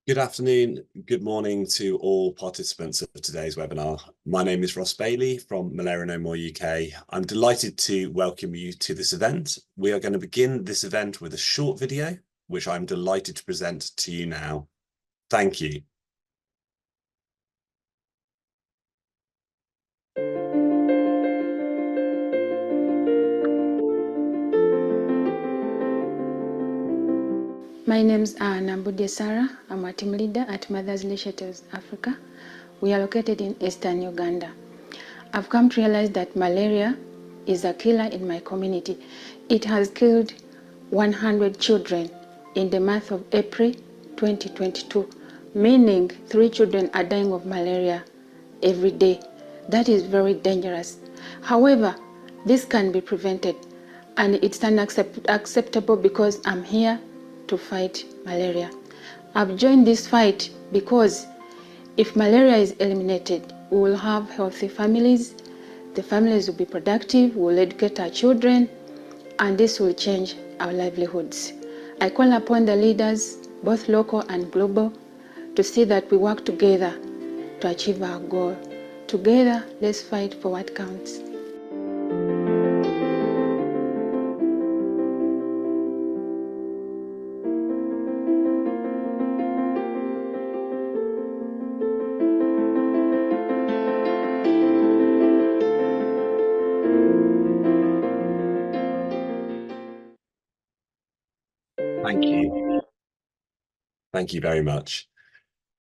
Good afternoon, good morning to all participants of today's webinar. My name is Ross Bailey from Malaria No More UK. I'm delighted to welcome you to this event. We are going to begin this event with a short video, which I'm delighted to present to you now. Thank you. My name is Nambudia Sarah. I'm a team leader at Mothers Initiatives Africa. We are located in Eastern Uganda. I've come to realize that malaria is a killer in my community. It has killed 100 children in the month of April 2022, meaning 3 children are dying of malaria every day. That is very dangerous. However, this can be prevented, and it's unacceptable because I'm here to fight malaria. I've joined this fight because if malaria is eliminated, we will have healthy families, the families will be productive, we will educate our children, and this will change our livelihoods. I call upon the leaders, both local and global, to see that we work together to achieve our goal. Together, let's fight for what counts. Thank you. Thank you very much.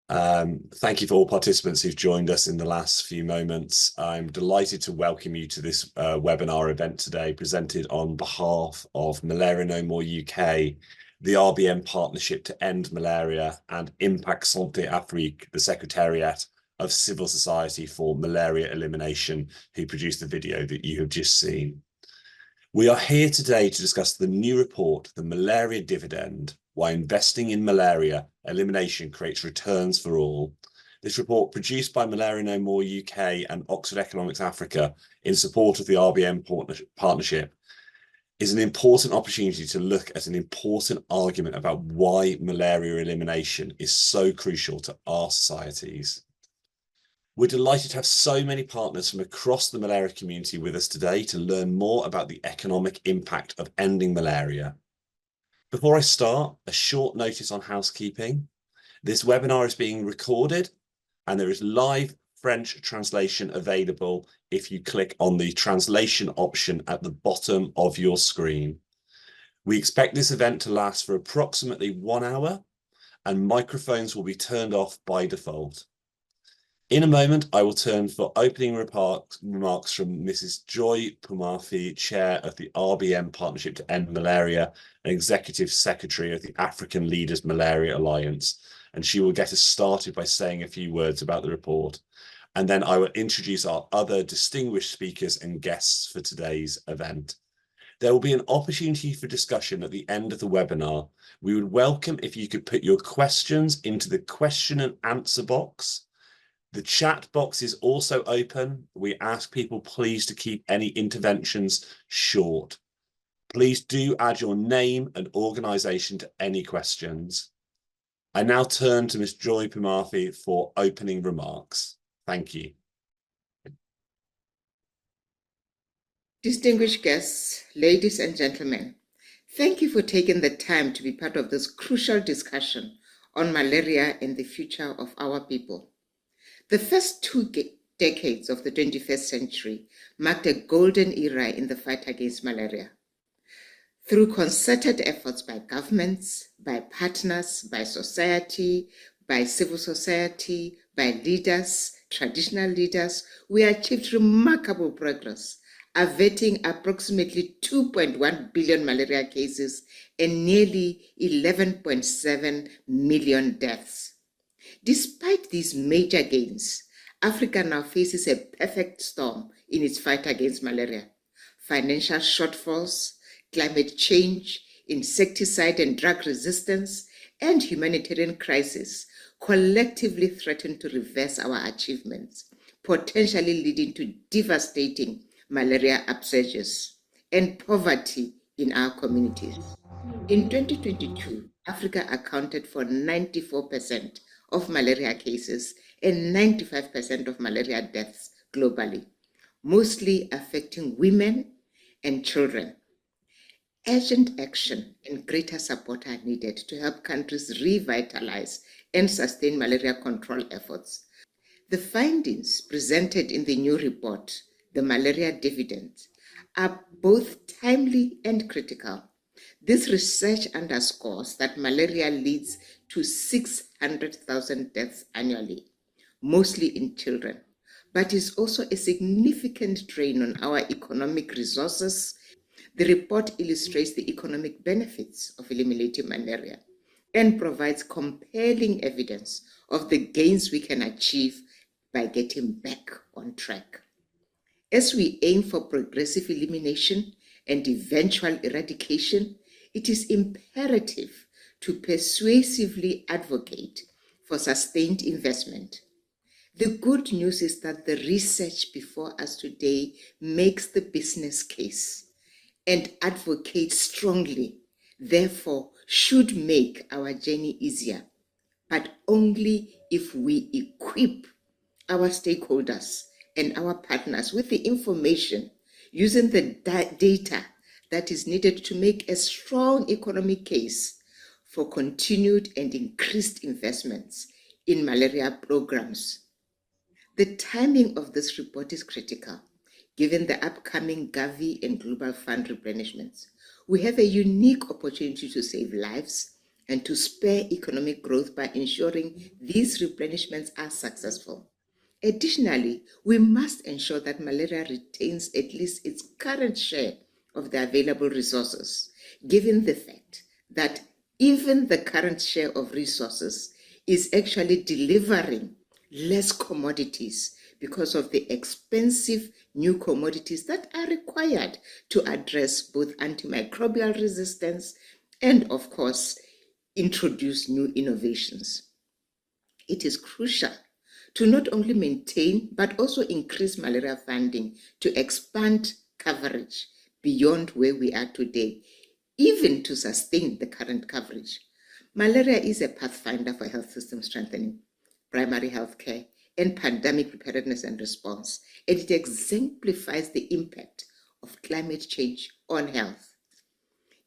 Thank you for all participants who've joined us in the last few moments. I'm delighted to welcome you to this webinar event today, presented on behalf of Malaria No More UK, the RBM Partnership to End Malaria, and Impact Santé Afrique, the Secretariat of Civil Society for Malaria Elimination, who produced the video that you have just seen. We are here today to discuss the new report, the Malaria Dividend, why investing in malaria elimination creates returns for all. This report, produced by Malaria No More UK and Oxford Economics Africa in support of the RBM Partnership, is an important opportunity to look at an important argument about why malaria elimination is so crucial to our societies. We're delighted to have so many partners from across the malaria community with us today to learn more about the economic impact of ending malaria. Before I start, a short notice on housekeeping. This webinar is being recorded and there is live French translation available if you click on the translation option at the bottom of your screen. We expect this event to last for approximately 1 hour and microphones will be turned off by default. In a moment, I will turn for opening remarks from Mrs. Joy Pumafi, Chair of the RBM Partnership to End Malaria and Executive Secretary of the African Leaders Malaria Alliance, and she will get us started by saying a few words about the report. And then I will introduce our other distinguished speakers and guests for today's event. There will be an opportunity for discussion at the end of the webinar. We would welcome if you could put your questions into the question and answer box. The chat box is also open. We ask people please to keep any interventions short. Please do add your name and organisation to any questions. I now turn to Ms. Joy Pumafi for opening remarks. Thank you. Distinguished guests, ladies and gentlemen, thank you for taking the time to be part of this crucial discussion on malaria and the future of our people. The first 2 decades of the 21st century marked a golden era in the fight against malaria. Through concerted efforts by governments, by partners, by society, by civil society, by leaders, traditional leaders, we achieved remarkable progress, averting approximately 2.1 billion malaria cases and nearly 11.7 million deaths. Despite these major gains, Africa now faces a perfect storm in its fight against malaria. Financial shortfalls, climate change, insecticide and drug resistance, and humanitarian crisis collectively threaten to reverse our achievements, potentially leading to devastating malaria upsurges and poverty in our communities. In 2022, Africa accounted for 94% of malaria cases and 95% of malaria deaths globally, mostly affecting women and children. Urgent action and greater support are needed to help countries revitalize and sustain malaria control efforts. The findings presented in the new report, the Malaria Dividend, are both timely and critical. This research underscores that malaria leads to 600,000 deaths annually, mostly in children, but is also a significant drain on our economic resources. The report illustrates the economic benefits of eliminating malaria and provides compelling evidence of the gains we can achieve by getting back on track. As we aim for progressive elimination and eventual eradication, it is imperative to persuasively advocate for sustained investment. The good news is that the research before us today makes the business case and advocates strongly, therefore should make our journey easier, but only if we equip our stakeholders and our partners with the information using the data that is needed to make a strong economic case for continued and increased investments in malaria programs. The timing of this report is critical, given the upcoming Gavi and Global Fund replenishments. We have a unique opportunity to save lives and to spur economic growth by ensuring these replenishments are successful. Additionally, we must ensure that malaria retains at least its current share of the available resources, given the fact that even the current share of resources is actually delivering less commodities because of the expensive new commodities that are required to address both antimicrobial resistance and, of course, introduce new innovations. It is crucial to not only maintain but also increase malaria funding to expand coverage beyond where we are today, even to sustain the current coverage. Malaria is a pathfinder for health system strengthening, primary health care, and pandemic preparedness and response, and it exemplifies the impact of climate change on health.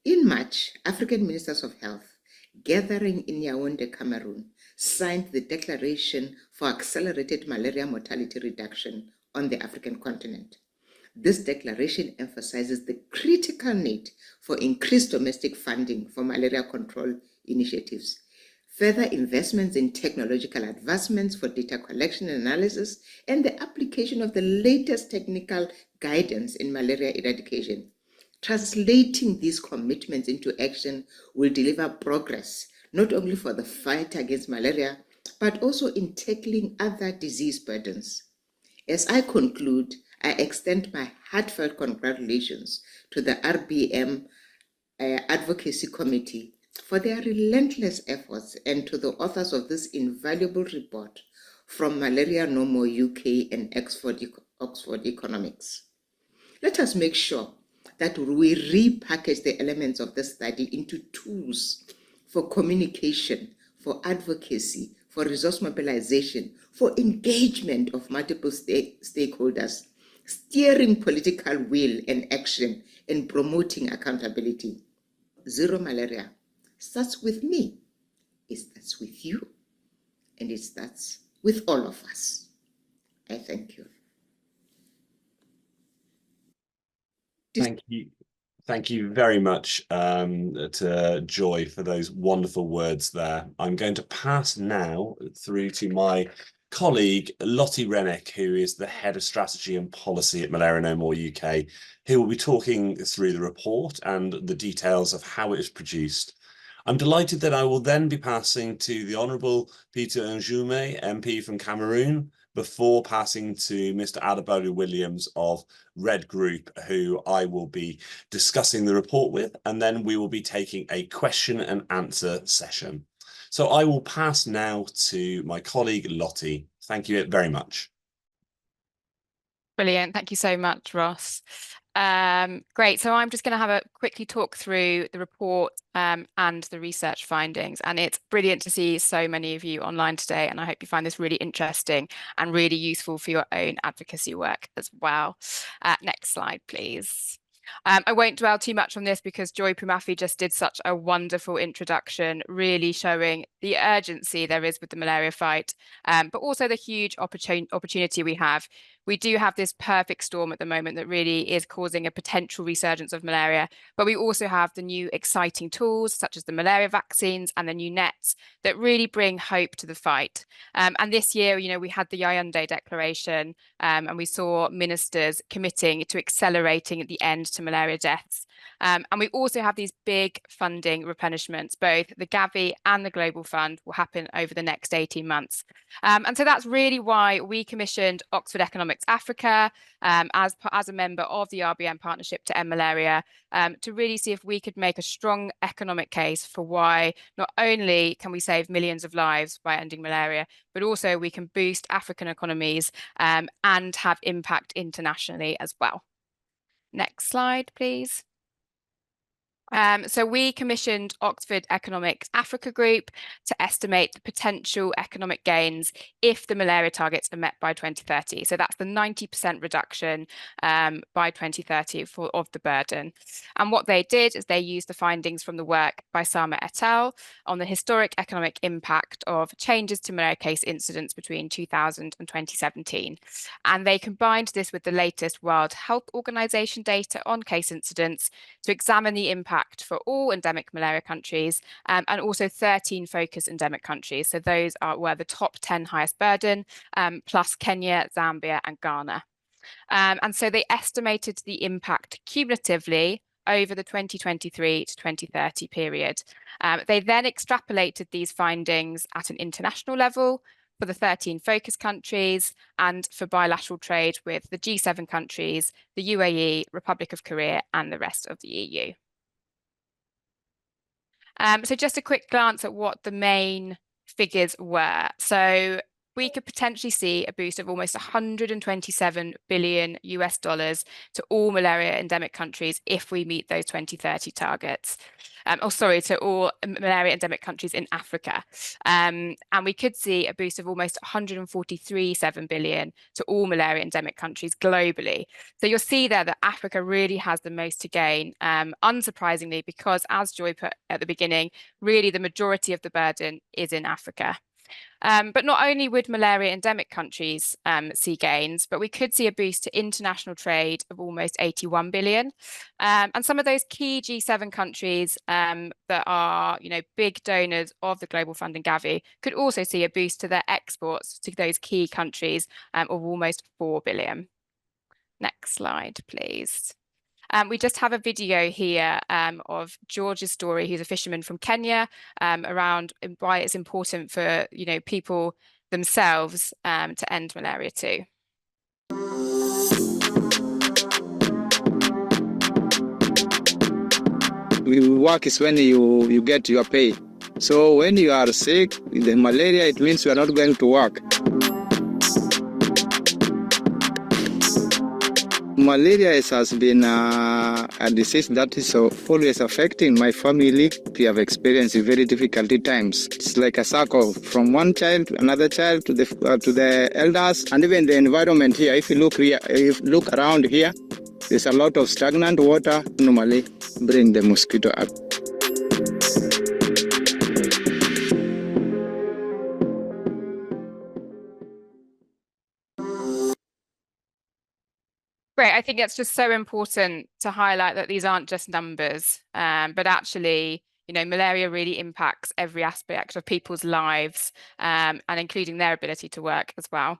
In March, African Ministers of Health, gathering in Yaoundé, Cameroon, signed the Declaration for Accelerated Malaria Mortality Reduction on the African continent. This declaration emphasizes the critical need for increased domestic funding for malaria control initiatives, further investments in technological advancements for data collection and analysis, and the application of the latest technical guidance in malaria eradication. Translating these commitments into action will deliver progress, not only for the fight against malaria, but also in tackling other disease burdens. As I conclude, I extend my heartfelt congratulations to the RBM Advocacy Committee for their relentless efforts and to the authors of this invaluable report from Malaria No More UK and Oxford Economics. Let us make sure that we repackage the elements of this study into tools for communication, for advocacy, for resource mobilization, for engagement of multiple stakeholders, steering political will and action, and promoting accountability. Zero malaria starts with me, it starts with you, and it starts with all of us. I thank you. Thank you very much to Joy for those wonderful words there. I'm going to pass now through to my colleague Lottie Rennick, who is the Head of Strategy and Policy at Malaria No More UK, who will be talking through the report and the details of how it is produced. I'm delighted that I will then be passing to the Honourable Peter Njume, MP from Cameroon, before passing to Mr. Adebola Williams of Red Group, who I will be discussing the report with, and then we will be taking a question and answer session. So I will pass now to my colleague Lottie. Thank you very much. Brilliant. Thank you so much, Ross. Great. So I'm just going to have a quickly talk through the report and the research findings. And it's brilliant to see so many of you online today. And I hope you find this really interesting and really useful for your own advocacy work as well. Next slide, please. I won't dwell too much on this because Joy Pumafi just did such a wonderful introduction, really showing the urgency there is with the malaria fight, but also the huge opportunity we have. We do have this perfect storm at the moment that really is causing a potential resurgence of malaria, but we also have the new exciting tools such as the malaria vaccines and the new nets that really bring hope to the fight. And this year, we had the Yaoundé Declaration and we saw ministers committing to accelerating the end to malaria deaths. And we also have these big funding replenishments, both the Gavi and the Global Fund will happen over the next 18 months. And so that's really why we commissioned Oxford Economics Africa as a member of the RBM Partnership to End Malaria to really see if we could make a strong economic case for why not only can we save millions of lives by ending malaria, but also we can boost African economies and have impact internationally as well. Next slide, please. So we commissioned Oxford Economics Africa Group to estimate the potential economic gains if the malaria targets are met by 2030. So that's the 90% reduction by 2030 of the burden. And what they did is they used the findings from the work by Sama et al. On the historic economic impact of changes to malaria case incidence between 2000 and 2017. And they combined this with the latest World Health Organization data on case incidence to examine the impact for all endemic malaria countries and also 13 focus endemic countries. So those were the top 10 highest burden, plus Kenya, Zambia, and Ghana. And so they estimated the impact cumulatively over the 2023 to 2030 period. They then extrapolated these findings at an international level for the 13 focus countries and for bilateral trade with the G7 countries, the UAE, Republic of Korea, and the rest of the EU. So just a quick glance at what the main figures were. So we could potentially see a boost of almost $127 billion to all malaria endemic countries if we meet those 2030 targets. To all malaria endemic countries in Africa. And we could see a boost of almost $143.7 billion to all malaria endemic countries globally. So you'll see there that Africa really has the most to gain, unsurprisingly, because as Joy put at the beginning, really the majority of the burden is in Africa. But not only would malaria endemic countries see gains, but we could see a boost to international trade of almost 81 billion. And some of those key G7 countries that are, big donors of the Global Fund and Gavi could also see a boost to their exports to those key countries of almost 4 billion. Next slide, please. We just have a video here of George's story. He's a fisherman from Kenya, around why it's important for people themselves to end malaria too. Work is when you get your pay. So when you are sick with the malaria, it means you are not going to work. Malaria has been a disease that is always affecting my family. We have experienced very difficult times. It's like a circle from one child to another child to the elders, and even the environment here. If you look around here, there's a lot of stagnant water. Normally, bring the mosquito up. Great. I think it's just so important to highlight that these aren't just numbers, but actually, malaria really impacts every aspect of people's lives and including their ability to work as well.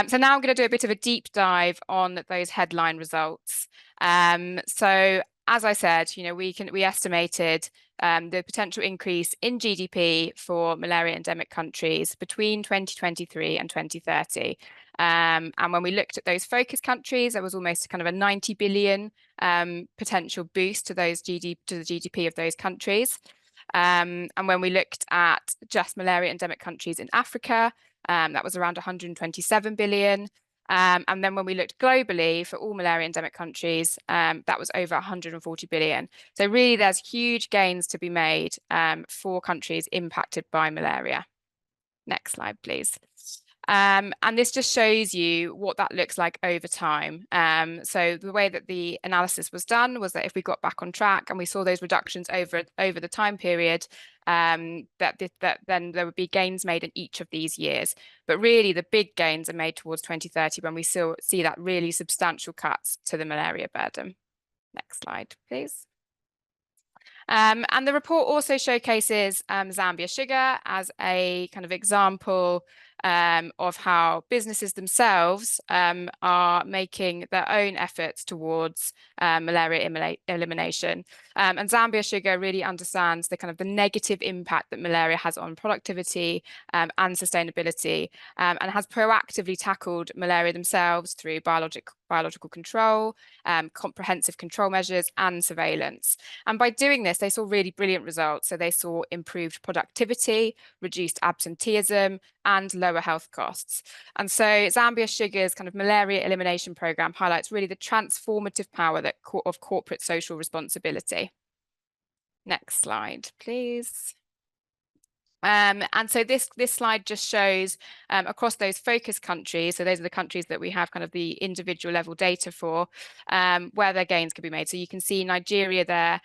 So now I'm going to do a bit of a deep dive on those headline results. So as I said, we estimated the potential increase in GDP for malaria endemic countries between 2023 and 2030. And when we looked at those focus countries, there was almost kind of a 90 billion potential boost to the GDP of those countries. And when we looked at just malaria endemic countries in Africa, that was around 127 billion. And then when we looked globally for all malaria endemic countries, that was over 140 billion. So really there's huge gains to be made for countries impacted by malaria. Next slide, please. And this just shows you what that looks like over time. So the way that the analysis was done was that if we got back on track and we saw those reductions over the time period, that then there would be gains made in each of these years. But really the big gains are made towards 2030 when we still see that really substantial cuts to the malaria burden. Next slide, please. And the report also showcases Zambia Sugar as a kind of example of how businesses themselves are making their own efforts towards malaria elimination. And Zambia Sugar really understands the kind of the negative impact that malaria has on productivity and sustainability, and has proactively tackled malaria themselves through biological control, comprehensive control measures and surveillance. And by doing this, they saw really brilliant results. So they saw improved productivity, reduced absenteeism, and lower health costs. And so Zambia Sugar's kind of malaria elimination program highlights really the transformative power of corporate social responsibility. Next slide, please. And so this slide just shows across those focus countries, so those are the countries that we have kind of the individual level data for, where their gains could be made. So you can see Nigeria there,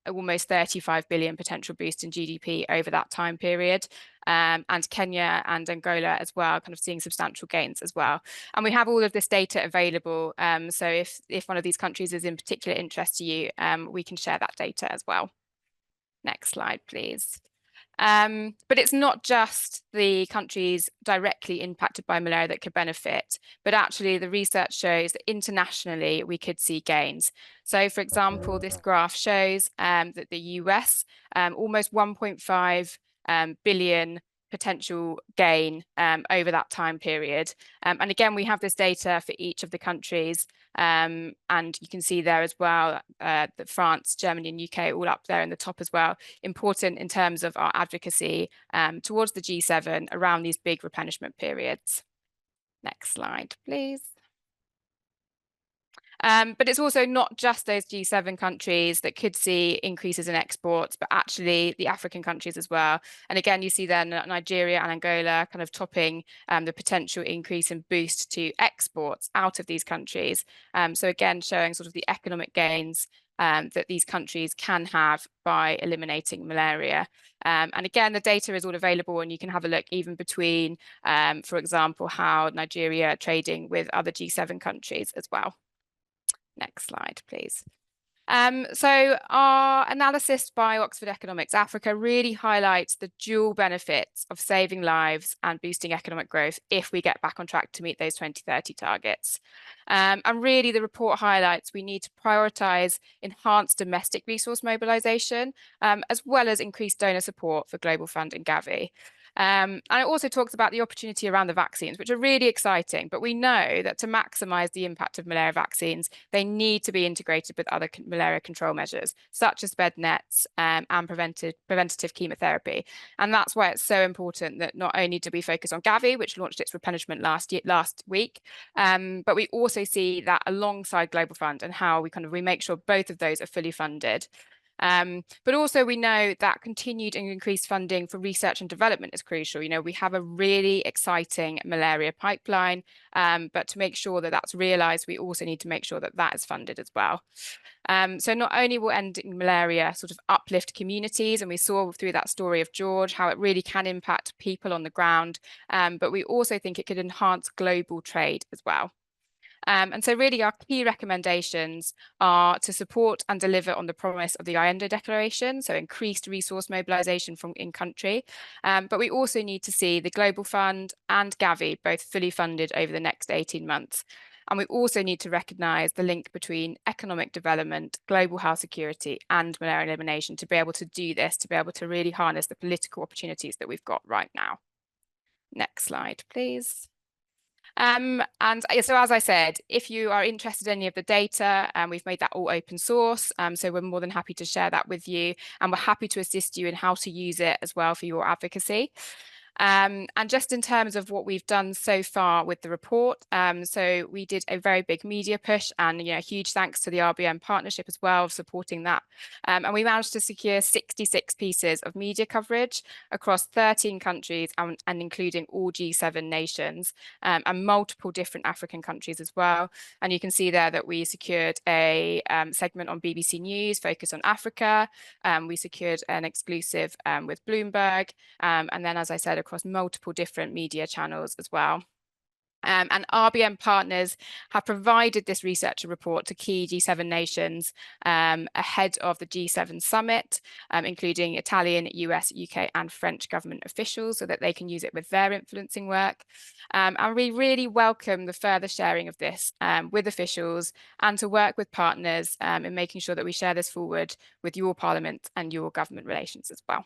almost 35 billion potential boost in GDP over that time period, and Kenya and Angola as well, kind of seeing substantial gains as well. And we have all of this data available. So if one of these countries is in particular interest to you, we can share that data as well. Next slide, please. But it's not just the countries directly impacted by malaria that could benefit, but actually the research shows that internationally we could see gains. So for example, this graph shows that the US, almost 1.5 billion potential gain over that time period. And again, we have this data for each of the countries. And you can see there as well that France, Germany and UK all up there in the top as well. Important in terms of our advocacy towards the G7 around these big replenishment periods. Next slide, please. But it's also not just those G7 countries that could see increases in exports, but actually the African countries as well. And again, you see then Nigeria and Angola kind of topping the potential increase in boost to exports out of these countries. So again, showing sort of the economic gains that these countries can have by eliminating malaria. And again, the data is all available and you can have a look even between, for example, how Nigeria are trading with other G7 countries as well. Next slide, please. So our analysis by Oxford Economics Africa really highlights the dual benefits of saving lives and boosting economic growth if we get back on track to meet those 2030 targets. And really the report highlights we need to prioritise enhanced domestic resource mobilisation, as well as increased donor support for Global Fund and Gavi. And it also talks about the opportunity around the vaccines, which are really exciting, but we know that to maximise the impact of malaria vaccines, they need to be integrated with other malaria control measures, such as bed nets and preventative chemotherapy. And that's why it's so important that not only do we focus on Gavi, which launched its replenishment last week, but we also see that alongside Global Fund and how we make sure both of those are fully funded. But also we know that continued and increased funding for research and development is crucial. You know, we have a really exciting malaria pipeline, but to make sure that that's realised, we also need to make sure that that is funded as well. So not only will ending malaria sort of uplift communities, and we saw through that story of George how it really can impact people on the ground, but we also think it could enhance global trade as well. And so really our key recommendations are to support and deliver on the promise of the Allende Declaration, so increased resource mobilisation from in-country. But we also need to see the Global Fund and Gavi both fully funded over the next 18 months. And we also need to recognise the link between economic development, global health security and malaria elimination to be able to do this, to be able to really harness the political opportunities that we've got right now. Next slide, please. And so as I said, if you are interested in any of the data, we've made that all open source. So we're more than happy to share that with you, and we're happy to assist you in how to use it as well for your advocacy. And just in terms of what we've done so far with the report, so we did a very big media push, and huge thanks to the RBM Partnership as well for supporting that. And we managed to secure 66 pieces of media coverage across 13 countries and including all G7 nations, and multiple different African countries as well. And you can see there that we secured a segment on BBC News focused on Africa. We secured an exclusive with Bloomberg, and then, as I said, across multiple different media channels as well. And RBM partners have provided this research report to key G7 nations ahead of the G7 summit, including Italian, US, UK and French government officials, so that they can use it with their influencing work. And we really welcome the further sharing of this with officials, and to work with partners in making sure that we share this forward with your Parliament and your government relations as well.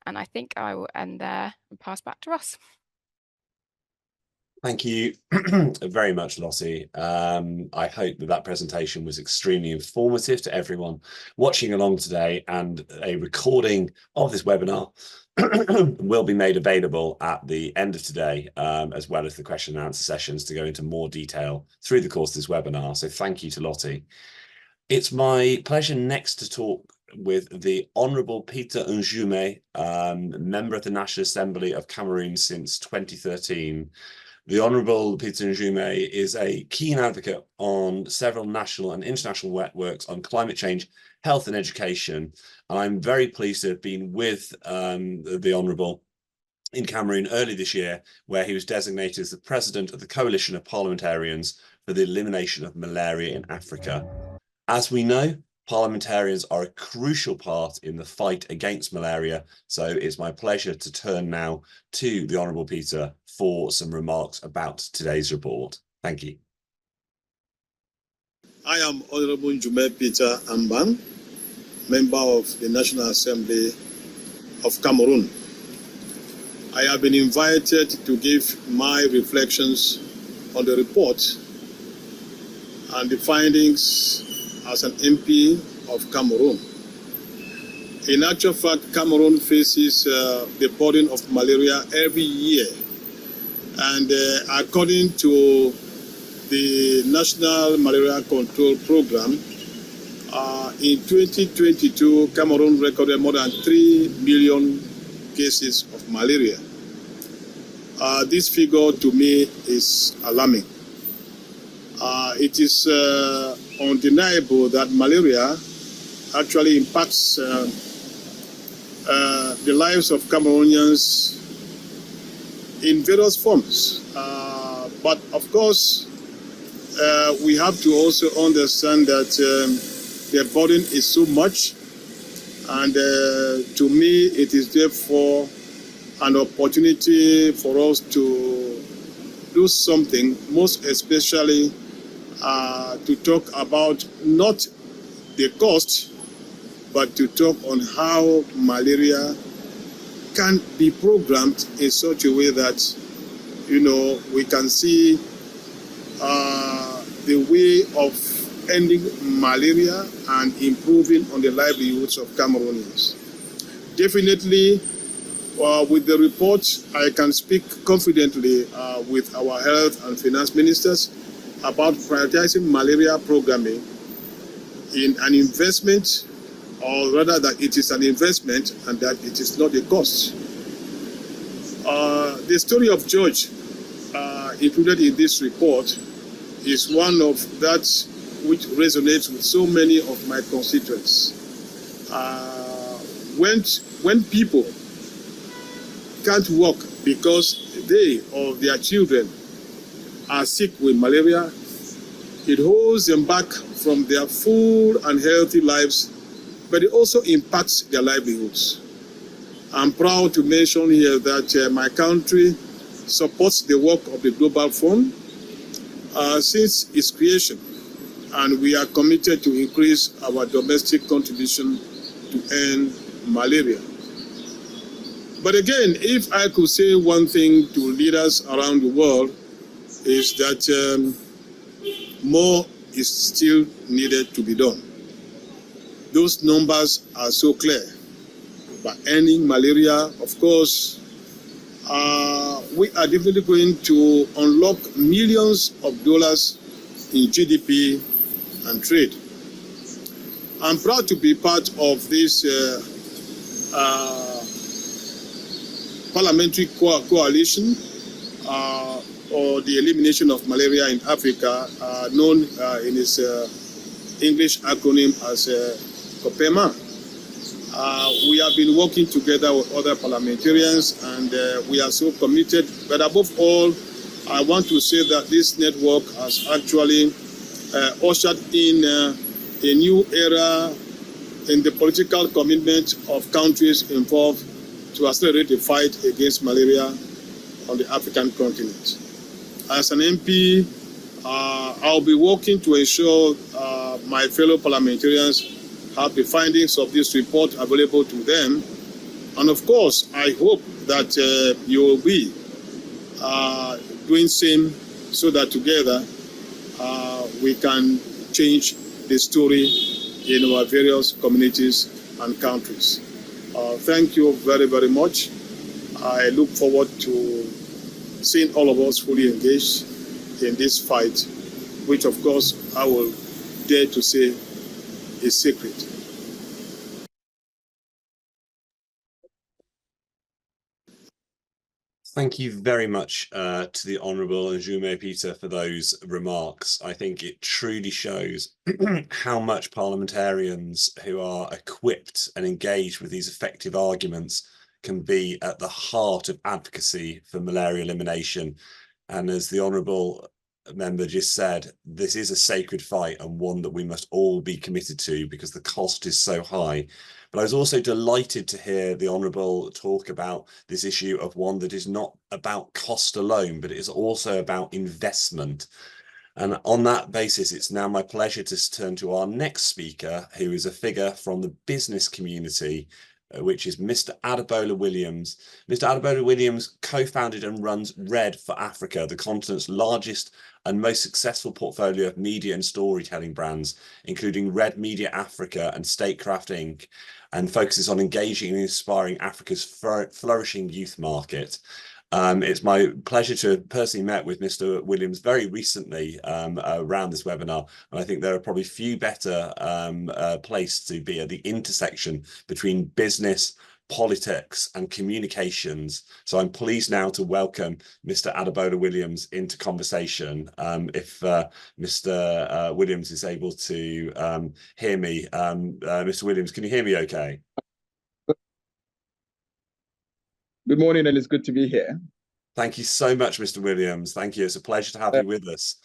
And I think I will end there and pass back to Ross. Thank you very much, Lottie. I hope that presentation was extremely informative to everyone watching along today, and a recording of this webinar will be made available at the end of today, as well as the question and answer sessions to go into more detail through the course of this webinar. So thank you to Lottie. It's my pleasure next to talk with the Honourable Peter Njume, member of the National Assembly of Cameroon since 2013. The Honourable Peter Njume is a keen advocate on several national and international networks on climate change, health and education. And I'm very pleased to have been with the Honourable in Cameroon early this year, where he was designated as the President of the Coalition of Parliamentarians for the Elimination of Malaria in Africa. As we know, parliamentarians are a crucial part in the fight against malaria, so it's my pleasure to turn now to the Honourable Peter for some remarks about today's report. Thank you. I am Honourable Njume Peter Ambang, member of the National Assembly of Cameroon. I have been invited to give my reflections on the report and the findings as an MP of Cameroon. In actual fact, Cameroon faces the burden of malaria every year. And according to the National Malaria Control Program, in 2022, Cameroon recorded more than 3 million cases of malaria. This figure to me is alarming. It is undeniable that malaria actually impacts the lives of Cameroonians in various forms. But of course, we have to also understand that the burden is so much, and to me it is therefore an opportunity for us to do something, most especially to talk about not the cost, but to talk on how malaria can be programmed in such a way that, we can see the way of ending malaria and improving on the livelihoods of Cameroonians. Definitely, with the report, I can speak confidently with our health and finance ministers about prioritizing malaria programming in an investment, or rather that it is an investment and that it is not a cost. The story of George included in this report is one of that which resonates with so many of my constituents. When people can't work because they or their children are sick with malaria, it holds them back from their full and healthy lives, but it also impacts their livelihoods. I'm proud to mention here that my country supports the work of the Global Fund since its creation, and we are committed to increase our domestic contribution to end malaria. But again, if I could say one thing to leaders around the world, is that more is still needed to be done. Those numbers are so clear. By ending malaria, of course, we are definitely going to unlock millions of dollars in GDP and trade. I'm proud to be part of this parliamentary coalition or the elimination of malaria in Africa, known in its English acronym as COPEMA. We have been working together with other parliamentarians, and we are so committed. But above all, I want to say that this network has actually ushered in a new era in the political commitment of countries involved to accelerate the fight against malaria on the African continent. As an MP, I'll be working to ensure my fellow parliamentarians have the findings of this report available to them. And of course, I hope that you will be doing same so that together we can change the story in our various communities and countries. Thank you very, very much. I look forward to seeing all of us fully engaged in this fight, which of course I will dare to say is sacred. Thank you very much to the Honourable Njume Peter for those remarks. I think it truly shows how much parliamentarians who are equipped and engaged with these effective arguments can be at the heart of advocacy for malaria elimination. And as the Honourable member just said, this is a sacred fight and one that we must all be committed to because the cost is so high. But I was also delighted to hear the Honourable talk about this issue of one that is not about cost alone, but it is also about investment. And on that basis, it's now my pleasure to turn to our next speaker, who is a figure from the business community, which is Mr. Adebola Williams. Mr. Adebola Williams co-founded and runs RED for Africa, the continent's largest and most successful portfolio of media and storytelling brands, including RED Media Africa and Statecraft Inc., and focuses on engaging and inspiring Africa's flourishing youth market. It's my pleasure to have personally met with Mr. Williams very recently around this webinar, and I think there are probably few better places to be at the intersection between business, politics and communications. So I'm pleased now to welcome Mr. Adebola Williams into conversation. If Mr. Williams is able to hear me. Mr. Williams, can you hear me okay? Good morning, and it's good to be here. Thank you so much, Mr. Williams. Thank you. It's a pleasure to have you with us.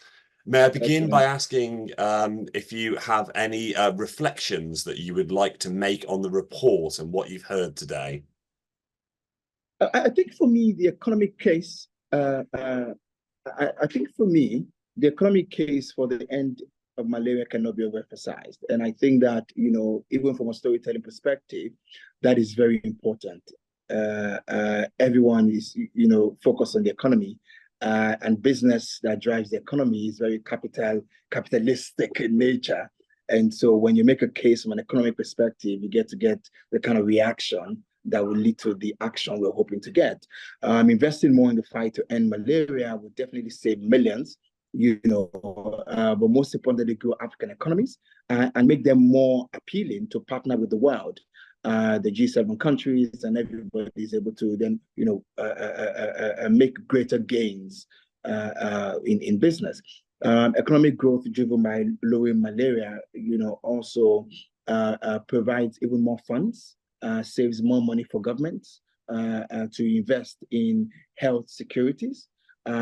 May I begin by asking if you have any reflections that you would like to make on the report and what you've heard today? I think for me, the economic case, I think for me, the economic case for the end of malaria cannot be overemphasized. And I think that, you know, even from a storytelling perspective, that is very important. Everyone is, you know, focused on the economy, and business that drives the economy is very capitalistic in nature. And so when you make a case from an economic perspective, you get the kind of reaction that will lead to the action we're hoping to get. Investing more in the fight to end malaria would definitely save millions, you know, but most importantly, grow African economies and make them more appealing to partner with the world. The G7 countries, and everybody is able to then, you know, make greater gains in business. Economic growth driven by lowering malaria, you know, also provides even more funds, saves more money for governments to invest in health securities,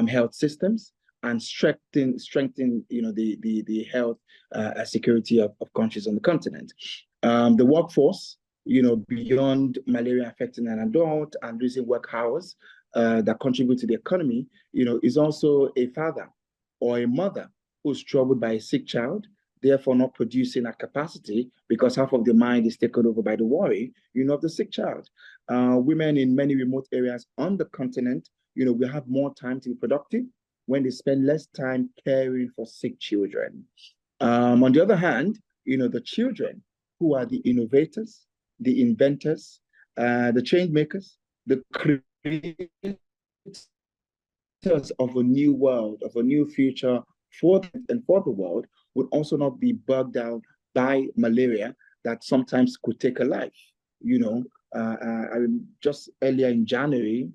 health systems, and strengthen you know, the health security of countries on the continent. The workforce, you know, beyond malaria affecting an adult and losing work hours that contribute to the economy, you know, is also a father or a mother who's troubled by a sick child, therefore not producing at capacity because half of the mind is taken over by the worry, you know, of the sick child. Women in many remote areas on the continent, you know, will have more time to be productive when they spend less time caring for sick children. On the other hand, you know, the children who are the innovators, the inventors, the change makers, the creators of a new world, of a new future for them and for the world, would also not be bugged out by malaria that sometimes could take a life. You know, just earlier in January,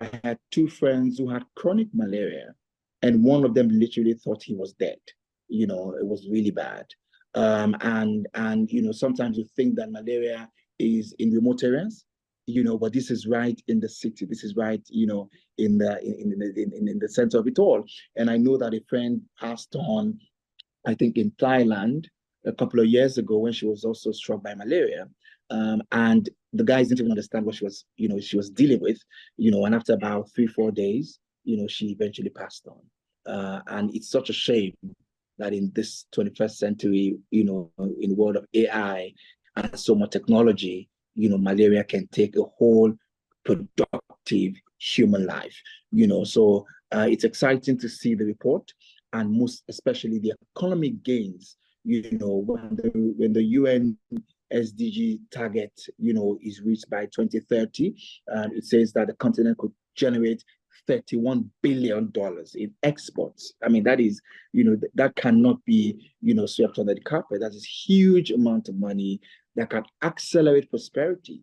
I had two friends who had chronic malaria, and one of them literally thought he was dead. You know, it was really bad. And you know, sometimes you think that malaria is in remote areas, you know, but this is right in the city. This is right, you know, in the center of it all. And I know that a friend passed on, I think, in Thailand a couple of years ago when she was also struck by malaria. And the guys didn't even understand what she was, you know, she was dealing with, you know, and after about 3-4 days, you know, she eventually passed on. And it's such a shame that in this 21st century, you know, in the world of AI and so much technology, you know, malaria can take a whole productive human life, you know. So it's exciting to see the report, and most especially the economic gains, you know, when the UN SDG target, you know, is reached by 2030. It says that the continent could generate $31 billion in exports. I mean, that is, you know, that cannot be, you know, swept under the carpet. That is huge amount of money that can accelerate prosperity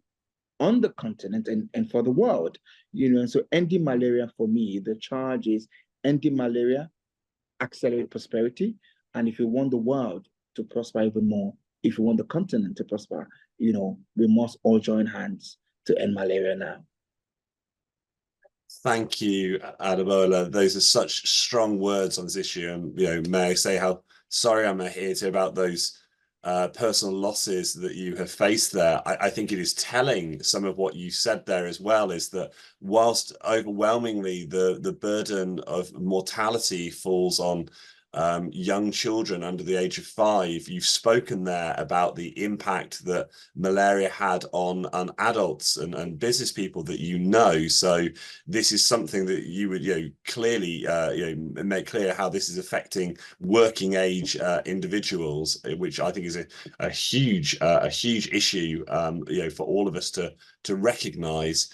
on the continent and for the world, you know. And so ending malaria, for me, the charge is ending malaria, accelerate prosperity. And if you want the world to prosper even more, if you want the continent to prosper, you know, we must all join hands to end malaria now. Thank you, Adebola. Those are such strong words on this issue. And, you know, may I say how sorry I'm here to about those personal losses that you have faced there. I think it is telling, some of what you said there as well, is that whilst overwhelmingly the burden of mortality falls on young children under the age of 5, you've spoken there about the impact that malaria had on adults and business people that you know. So this is something that you would, you know, clearly make clear how this is affecting working age individuals, which I think is a huge issue, you know, for all of us to recognise.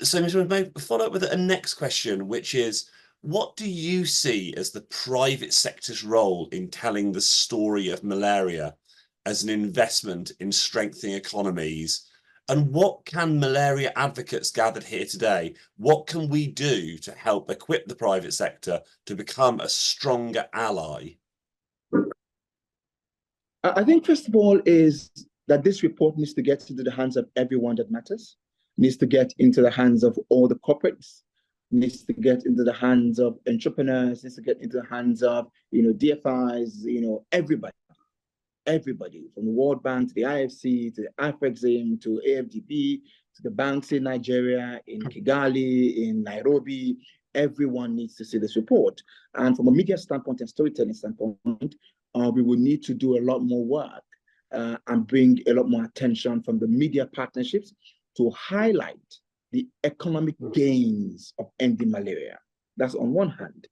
So maybe follow up with a next question, which is, what do you see as the private sector's role in telling the story of malaria as an investment in strengthening economies? And what can malaria advocates gathered here today, what can we do to help equip the private sector to become a stronger ally? I think, first of all, is that this report needs to get into the hands of everyone that matters, needs to get into the hands of all the corporates, needs to get into the hands of entrepreneurs, needs to get into the hands of, you know, DFIs, you know, everybody from the World Bank to the IFC to the AFEXIM to AFDB to the banks in Nigeria, in Kigali, in Nairobi. Everyone needs to see this report. And from a media standpoint and storytelling standpoint, we will need to do a lot more work and bring a lot more attention from the media partnerships to highlight the economic gains of ending malaria. That's on one hand.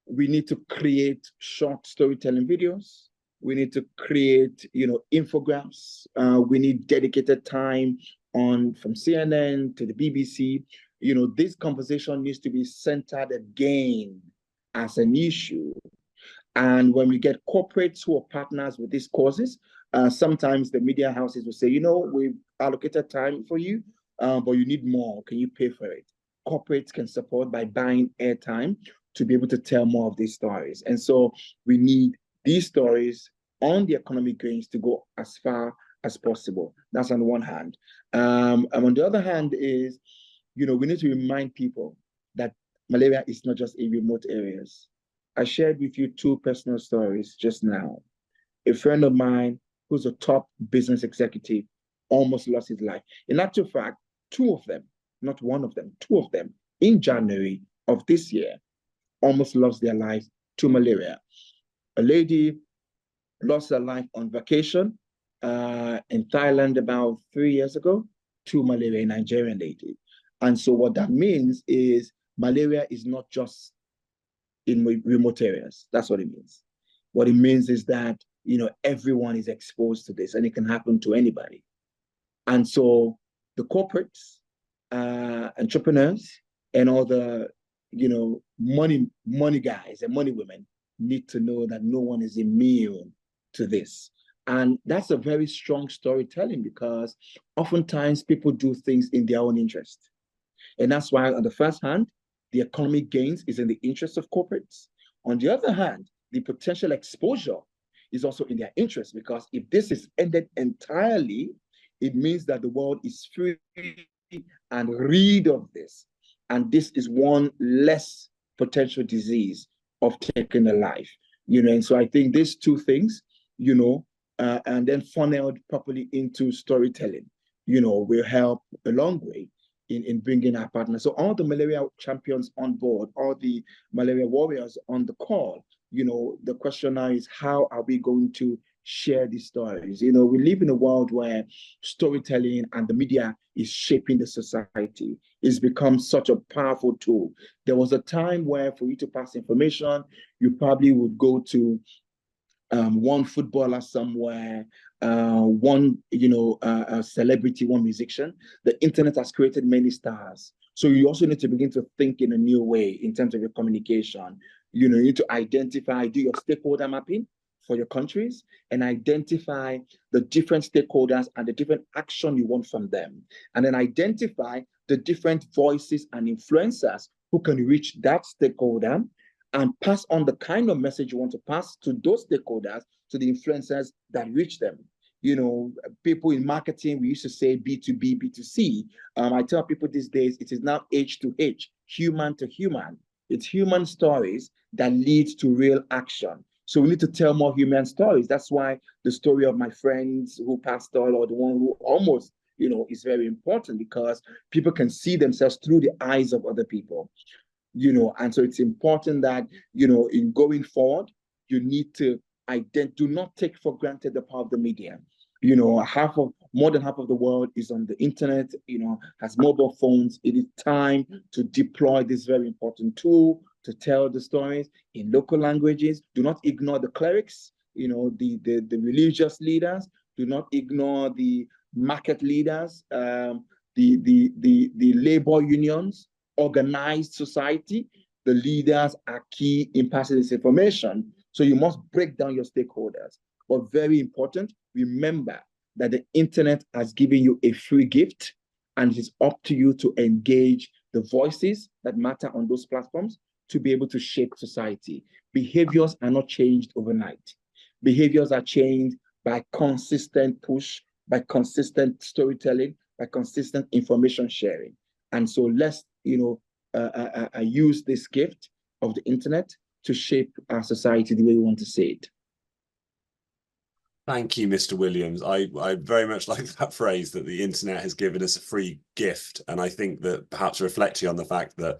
We need to create short storytelling videos. We need to create, you know, infographics. We need dedicated time from CNN to the BBC. You know, this conversation needs to be centered again as an issue. And when we get corporates who are partners with these causes, sometimes the media houses will say, you know, we've allocated time for you, but you need more. Can you pay for it? Corporates can support by buying airtime to be able to tell more of these stories. And so we need these stories on the economic gains to go as far as possible. That's on one hand. And on the other hand is, you know, we need to remind people that malaria is not just in remote areas. I shared with you 2 personal stories just now. A friend of mine who's a top business executive almost lost his life. In actual fact, 2 of them, not one of them, 2 of them in January of this year almost lost their lives to malaria. A lady lost her life on vacation in Thailand about 3 years ago to malaria, a Nigerian lady. And so what that means is malaria is not just in remote areas. That's what it means. What it means is that, you know, everyone is exposed to this and it can happen to anybody. And so the corporates, entrepreneurs and all the, money guys and money women need to know that no one is immune to this. And that's a very strong storytelling, because oftentimes people do things in their own interest. And that's why, on the first hand, the economic gains is in the interest of corporates. On the other hand, the potential exposure is also in their interest, because if this is ended entirely, it means that the world is free and rid of this. And this is one less potential disease of taking a life, and so I think these two things, and then funneled properly into storytelling, will help a long way in bringing our partners. So all the malaria champions on board, all the malaria warriors on the call, the question now is, how are we going to share these stories? We live in a world where storytelling and the media is shaping the society. It's become such a powerful tool. There was a time where, for you to pass information, you probably would go to one footballer somewhere, one celebrity, one musician. The internet has created many stars. So you also need to begin to think in a new way in terms of your communication. You need to identify, do your stakeholder mapping for your countries, and identify the different stakeholders and the different action you want from them. And then identify the different voices and influencers who can reach that stakeholder, and pass on the kind of message you want to pass to those stakeholders, to the influencers that reach them. People in marketing, we used to say B2B, B2C. I tell people these days, it is now H to H, human to human. It's human stories that lead to real action. So we need to tell more human stories. That's why the story of my friends who passed on, or the one who almost, is very important, because people can see themselves through the eyes of other people. And so it's important that, in going forward, you need to do not take for granted the power of the media. More than half of the world is on the internet, has mobile phones. It is time to deploy this very important tool to tell the stories in local languages. Do not ignore the clerics, the religious leaders. Do not ignore the market leaders, the labor unions, organized society. The leaders are key in passing this information. So you must break down your stakeholders. But very important, remember that the internet has given you a free gift, and it is up to you to engage the voices that matter on those platforms to be able to shape society. Behaviors are not changed overnight. Behaviors are changed by consistent push, by consistent storytelling, by consistent information sharing. And so let's use this gift of the internet to shape our society the way we want to see it. Thank you, Mr. Williams. I very much like that phrase, that the internet has given us a free gift. And I think that perhaps reflecting on the fact that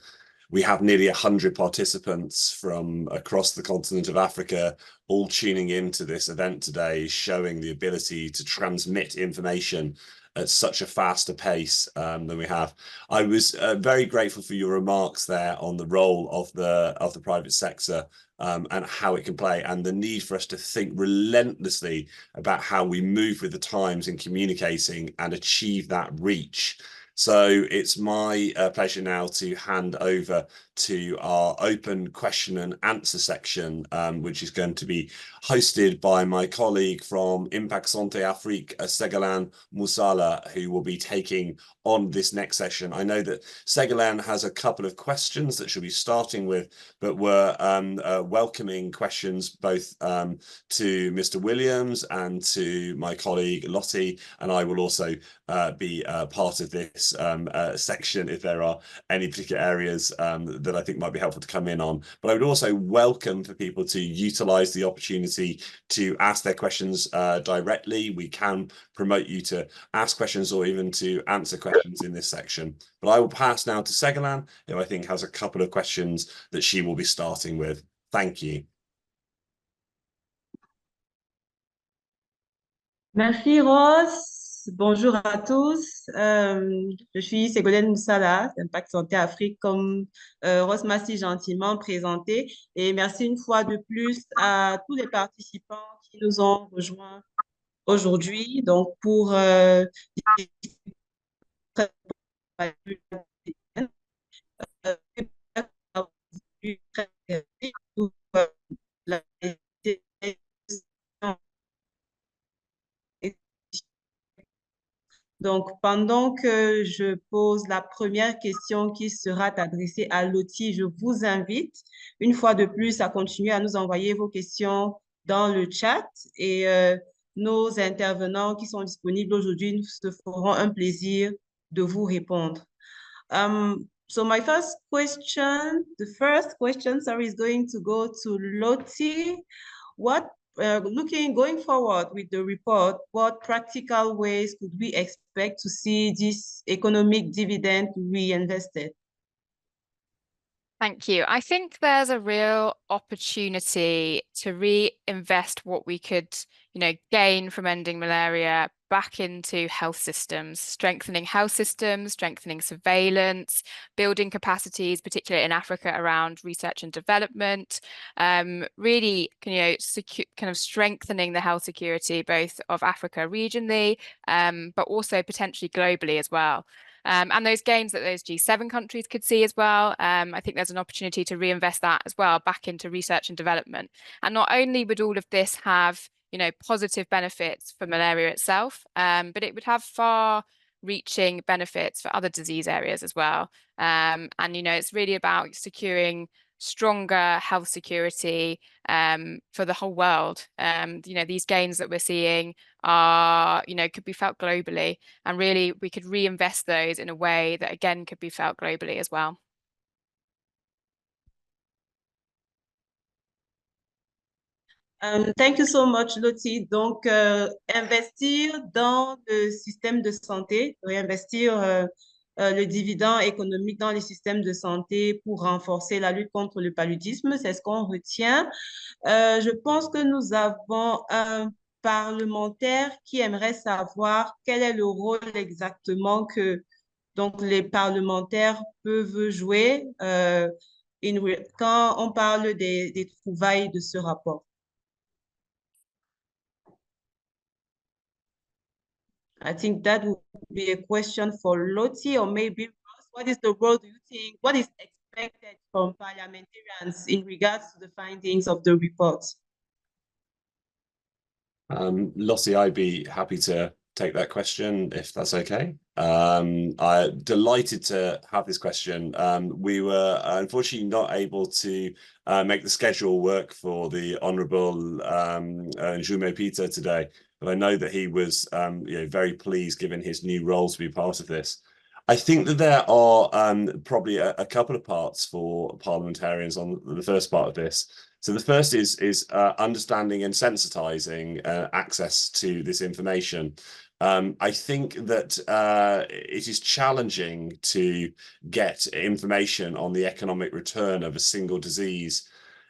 we have nearly 100 participants from across the continent of Africa all tuning into this event today, showing the ability to transmit information at such a faster pace than we have. I was very grateful for your remarks there on the role of the private sector and how it can play, and the need for us to think relentlessly about how we move with the times in communicating and achieve that reach. So it's my pleasure now to hand over to our open question and answer section, which is going to be hosted by my colleague from Impact Santé Afrique, Segalan Musala, who will be taking on this next session. I know that Segalan has a couple of questions that she'll be starting with, but we're welcoming questions both to Mr. Williams and to my colleague Lottie, and I will also be part of this section if there are any particular areas that I think might be helpful to come in on. But I would also welcome for people to utilize the opportunity to ask their questions directly. We can promote you to ask questions or even to answer questions in this section. But I will pass now to Segalan, who I think has a couple of questions that she will be starting with. Thank you. Merci Ross. Bonjour à tous. Je suis Ségolène Moussala, d'Impact Santé Afrique, comme Ross m'a si gentiment présenté. Et merci une fois de plus à tous les participants qui nous ont rejoints aujourd'hui. Donc, pour Donc, pendant que je pose la première question qui sera adressée à Lottie, je vous invite une fois de plus à continuer à nous envoyer vos questions dans le chat et nos intervenants qui sont disponibles aujourd'hui nous se feront un plaisir de vous répondre. So my first question, sorry, is going to go to Lottie. Going forward with the report, what practical ways could we expect to see this economic dividend reinvested? Thank you. I think there's a real opportunity to reinvest what we could, gain from ending malaria back into health systems, strengthening health systems, strengthening surveillance, building capacities, particularly in Africa around research and development, really, kind of strengthening the health security both of Africa regionally, but also potentially globally as well. And those gains that those G7 countries could see as well, I think there's an opportunity to reinvest that as well back into research and development. And not only would all of this have, positive benefits for malaria itself, but it would have far-reaching benefits for other disease areas as well. And, it's really about securing stronger health security for the whole world. These gains that we're seeing are, could be felt globally, and really we could reinvest those in a way that again could be felt globally as well. Thank you so much, Lottie. Donc, investir dans le système de santé, réinvestir le dividende économique dans les systèmes de santé pour renforcer la lutte contre le paludisme, c'est ce qu'on retient. Je pense que nous avons un parlementaire qui aimerait savoir quel est le rôle exactement que donc, les parlementaires peuvent jouer quand on parle des trouvailles de ce rapport. I think that would be a question for Lottie, or maybe Ross. What is the role, do you think, what is expected from parliamentarians in regards to the findings of the report? Lottie, I'd be happy to take that question if that's okay. I'm delighted to have this question. We were unfortunately not able to make the schedule work for the Honourable Njume Peter today, but I know that he was very pleased given his new role to be part of this. I think that there are probably a couple of parts for parliamentarians on the first part of this. So the first is understanding and sensitizing access to this information. I think that it is challenging to get information on the economic return of a single disease.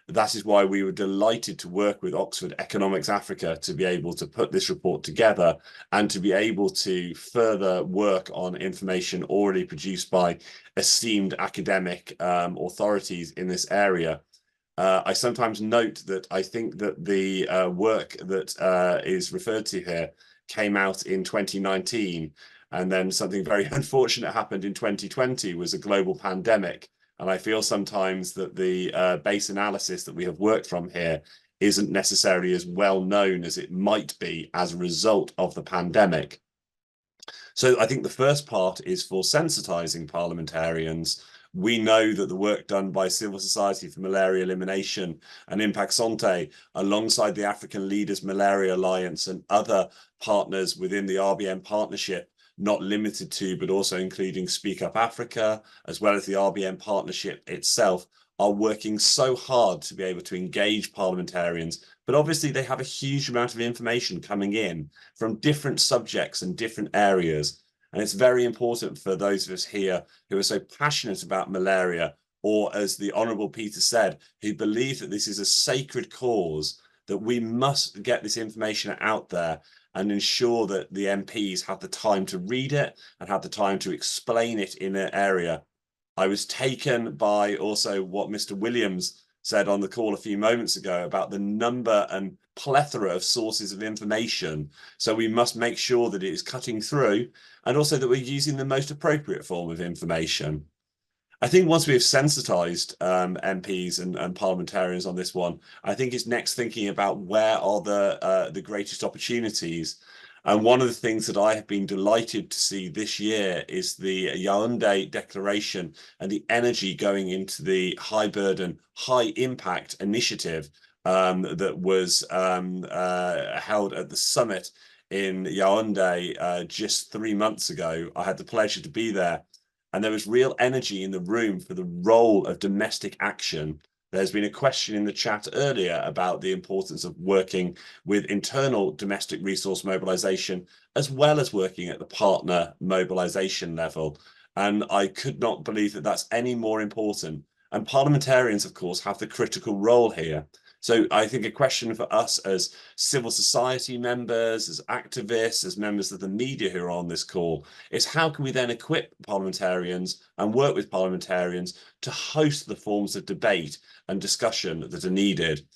That is why we were delighted to work with Oxford Economics Africa to be able to put this report together and to be able to further work on information already produced by esteemed academic authorities in this area. I sometimes note that I think that the work that is referred to here came out in 2019, and then something very unfortunate happened in 2020 was a global pandemic. And I feel sometimes that the base analysis that we have worked from here isn't necessarily as well known as it might be as a result of the pandemic. So I think the first part is for sensitizing parliamentarians. We know that the work done by Civil Society for Malaria Elimination and Impact Santé, alongside the African Leaders Malaria Alliance and other partners within the RBM Partnership, not limited to, but also including Speak Up Africa, as well as the RBM Partnership itself, are working so hard to be able to engage parliamentarians. But obviously they have a huge amount of information coming in from different subjects and different areas. And it's very important for those of us here who are so passionate about malaria, or as the Honourable Peter said, who believe that this is a sacred cause, that we must get this information out there and ensure that the MPs have the time to read it and have the time to explain it in an area. I was taken by also what Mr. Williams said on the call a few moments ago about the number and plethora of sources of information. So we must make sure that it is cutting through, and also that we're using the most appropriate form of information. I think once we've sensitized MPs and parliamentarians on this one, I think it's next thinking about where are the greatest opportunities. And one of the things that I have been delighted to see this year is the Yaoundé Declaration and the energy going into the high burden, high impact initiative that was held at the summit in Yaoundé just 3 months ago. I had the pleasure to be there, and there was real energy in the room for the role of domestic action. There's been a question in the chat earlier about the importance of working with internal domestic resource mobilization, as well as working at the partner mobilization level. And I could not believe that that's any more important. And parliamentarians, of course, have the critical role here. So I think a question for us as civil society members, as activists, as members of the media who are on this call, is how can we then equip parliamentarians and work with parliamentarians to host the forms of debate and discussion that are needed.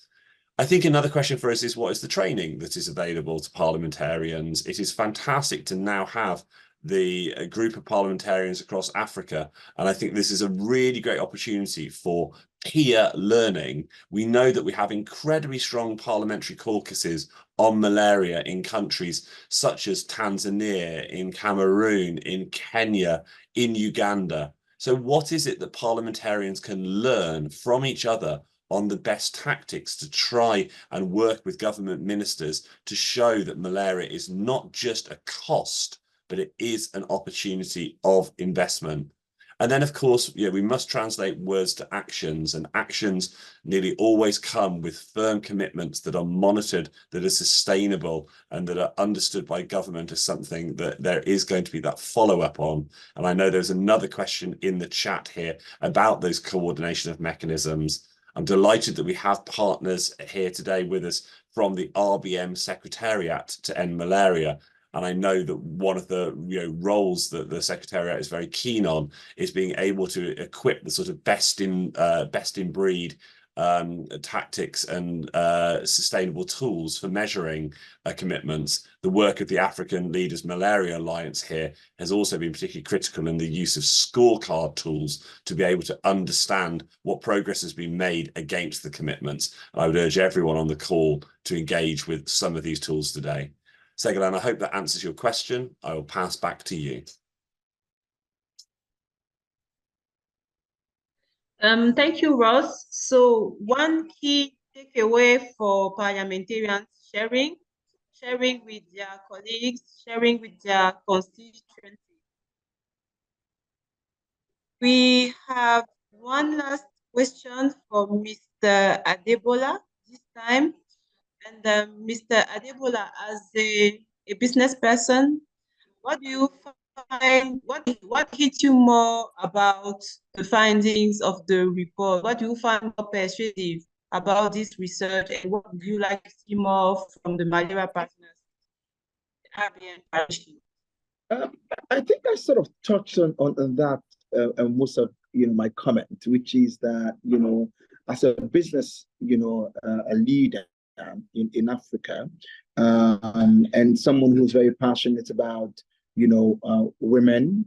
I think another question for us is, what is the training that is available to parliamentarians? It is fantastic to now have the group of parliamentarians across Africa, and I think this is a really great opportunity for peer learning. We know that we have incredibly strong parliamentary caucuses on malaria in countries such as Tanzania, in Cameroon, in Kenya, in Uganda. So what is it that parliamentarians can learn from each other on the best tactics to try and work with government ministers to show that malaria is not just a cost, but it is an opportunity of investment? And then, of course, we must translate words to actions, and actions nearly always come with firm commitments that are monitored, that are sustainable, and that are understood by government as something that there is going to be that follow-up on. And I know there's another question in the chat here about those coordination of mechanisms. I'm delighted that we have partners here today with us from the RBM Secretariat to End Malaria. And I know that one of the roles that the Secretariat is very keen on is being able to equip the sort of best in breed tactics and sustainable tools for measuring commitments. The work of the African Leaders Malaria Alliance here has also been particularly critical in the use of scorecard tools to be able to understand what progress has been made against the commitments. And I would urge everyone on the call to engage with some of these tools today. Segolen, I hope that answers your question. I will pass back to you. Thank you, Ross. So one key takeaway for parliamentarians: sharing with their colleagues, sharing with their constituency. We have one last question for Mr. Adebola this time. And Mr. Adebola, as a business person, what do you find, what hits you more about the findings of the report? What do you find more persuasive about this research, and what would you like to see more from the Malaria Partners, the RBM Partnership? I think I sort of touched on that most of my comment, which is that as a business a leader in Africa, and someone who's very passionate about women,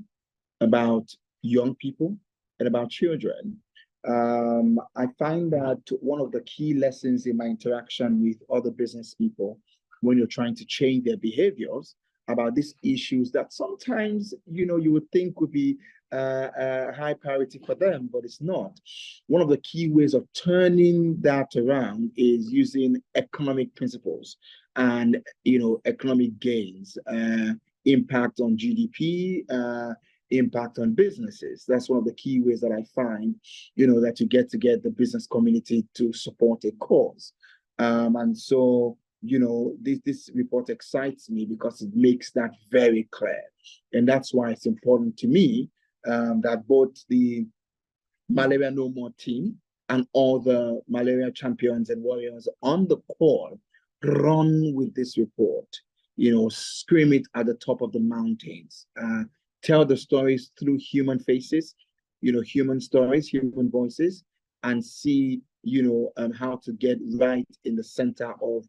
about young people, and about children. I find that one of the key lessons in my interaction with other business people, when you're trying to change their behaviors about these issues that sometimes you would think would be a high priority for them, but it's not. One of the key ways of turning that around is using economic principles and economic gains, impact on GDP, impact on businesses. That's one of the key ways that I find that you get the business community to support a cause. And so this report excites me because it makes that very clear. And that's why it's important to me that both the Malaria No More team and all the malaria champions and warriors on the call run with this report, scream it at the top of the mountains, tell the stories through human faces, human stories, human voices, and see how to get right in the center of,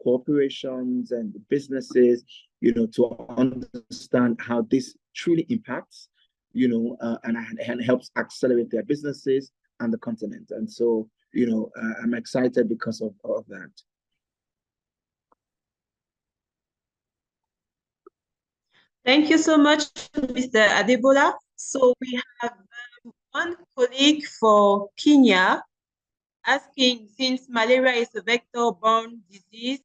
corporations and businesses, to understand how this truly impacts, and helps accelerate their businesses and the continent. And so, I'm excited because of that. Thank you so much, Mr. Adebola. So we have one colleague for Kenya asking, since malaria is a vector-borne disease,